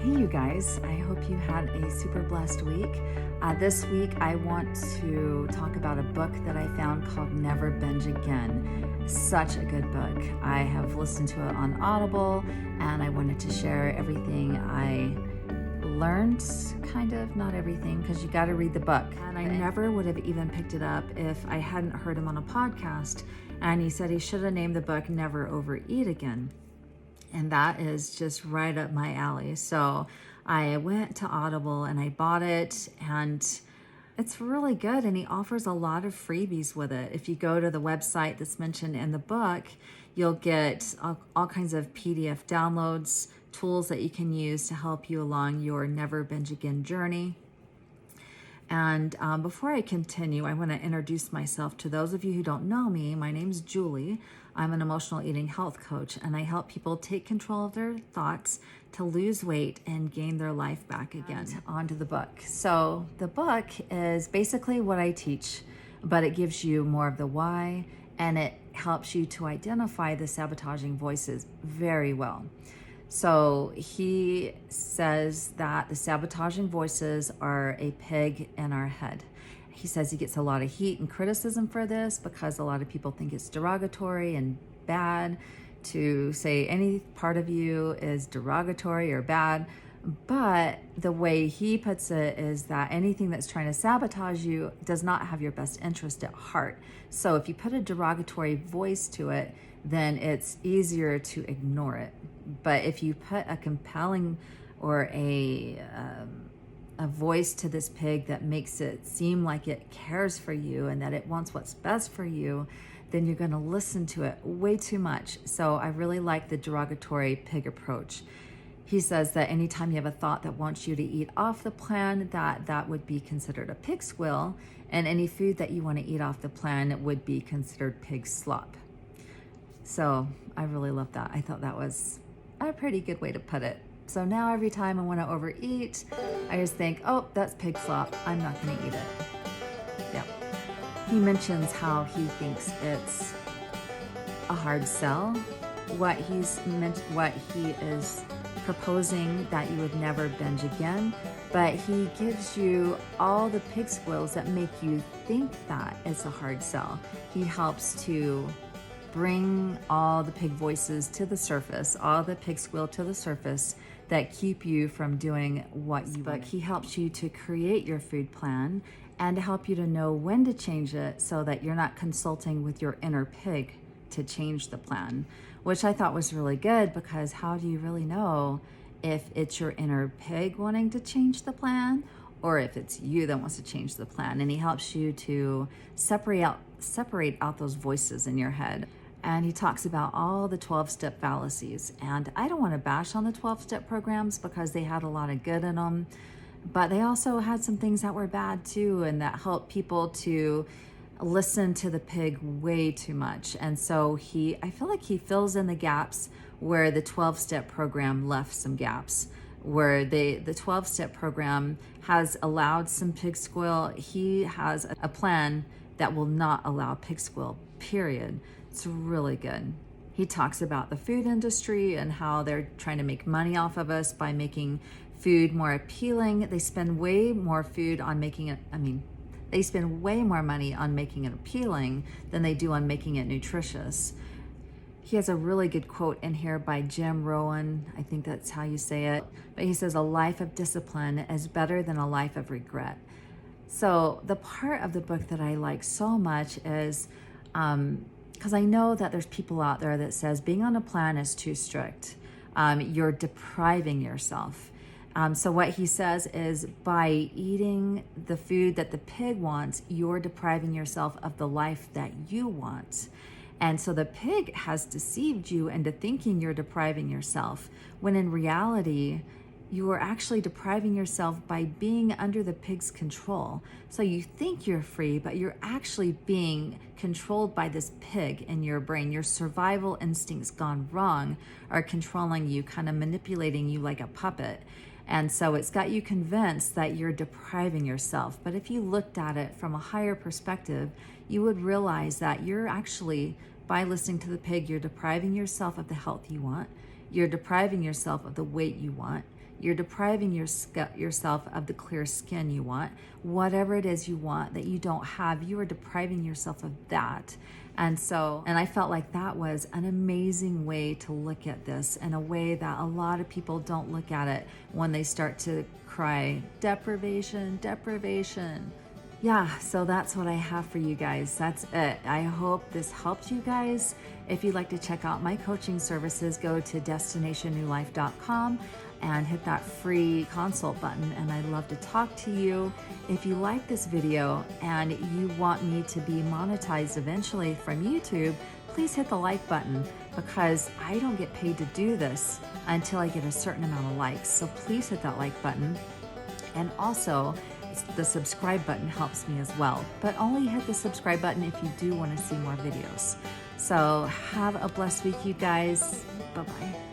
Hey, you guys, I hope you had a super blessed week. This week, I want to talk about a book that I found called Never Binge Again. Such a good book. I have listened to it on Audible, and I wanted to share everything I learned, kind of, not everything, because you got to read the book. And I never would have even picked it up if I hadn't heard him on a podcast. And he said he should have named the book Never Overeat Again. And that is just right up my alley. So I went to Audible and I bought it, and it's really good. And he offers a lot of freebies with it. If you go to the website that's mentioned in the book, you'll get all kinds of PDF downloads, tools that you can use to help you along your Never Binge Again journey. And before I continue, I want to introduce myself to those of you who don't know me. My name's Julie. I'm an emotional eating health coach, and I help people take control of their thoughts to lose weight and gain their life back again. On to the book. So the book is basically what I teach, but it gives you more of the why, and it helps you to identify the sabotaging voices very well. So he says that the sabotaging voices are a pig in our head. He says he gets a lot of heat and criticism for this because a lot of people think it's derogatory and bad to say any part of you is derogatory or bad. But the way he puts it is that anything that's trying to sabotage you does not have your best interest at heart. So if you put a derogatory voice to it, then it's easier to ignore it. But if you put a compelling or a voice to this pig that makes it seem like it cares for you and that it wants what's best for you, then you're going to listen to it way too much. So I really like the derogatory pig approach. He says that anytime you have a thought that wants you to eat off the plan, that would be considered a pig squeal, and any food that you want to eat off the plan would be considered pig slop. So I really love that. I thought that was a pretty good way to put it. So now every time I want to overeat, I just think, oh, that's pig slop. I'm not going to eat it. Yeah. He mentions how he thinks it's a hard sell. What he is proposing that you would never binge again, but he gives you all the pig squeals that make you think that it's a hard sell. He helps to bring all the pig voices to the surface, all the pig squeal to the surface that keep you from doing what you want. He helps you to create your food plan and to help you to know when to change it so that you're not consulting with your inner pig to change the plan, which I thought was really good, because how do you really know if it's your inner pig wanting to change the plan or if it's you that wants to change the plan? And he helps you to separate out those voices in your head. And he talks about all the 12-step fallacies. And I don't want to bash on the 12-step programs because they had a lot of good in them, but they also had some things that were bad too, and that helped people to listen to the pig way too much. And so I feel like he fills in the gaps where the 12-step program left some gaps, where the 12-step program has allowed some pig squeal. He has a plan that will not allow pig squeal, period. It's really good. He talks about the food industry and how they're trying to make money off of us by making food more appealing. They spend way more they spend way more money on making it appealing than they do on making it nutritious. He has a really good quote in here by Jim Rohn. I think that's how you say it. But he says, a life of discipline is better than a life of regret. So the part of the book that I like so much is, because I know that there's people out there that says being on a plan is too strict. You're depriving yourself. So what he says is, by eating the food that the pig wants, you're depriving yourself of the life that you want. And so the pig has deceived you into thinking you're depriving yourself, when in reality, you are actually depriving yourself by being under the pig's control. So you think you're free, but you're actually being controlled by this pig in your brain. Your survival instincts gone wrong are controlling you, kind of manipulating you like a puppet. And so it's got you convinced that you're depriving yourself. But if you looked at it from a higher perspective, you would realize that you're actually, by listening to the pig, you're depriving yourself of the health you want. You're depriving yourself of the weight you want. You're depriving yourself of the clear skin you want. Whatever it is you want that you don't have, you are depriving yourself of that. And I felt like that was an amazing way to look at this, in a way that a lot of people don't look at it when they start to cry, deprivation, deprivation. Yeah, so that's what I have for you guys. That's it. I hope this helped you guys. If you'd like to check out my coaching services, go to destinationnewlife.com and hit that free consult button, and I'd love to talk to you. If you like this video and you want me to be monetized eventually from YouTube, please hit the like button, because I don't get paid to do this until I get a certain amount of likes. So please hit that like button. And also, the subscribe button helps me as well, but only hit the subscribe button if you do want to see more videos. So have a blessed week, you guys. Bye-bye.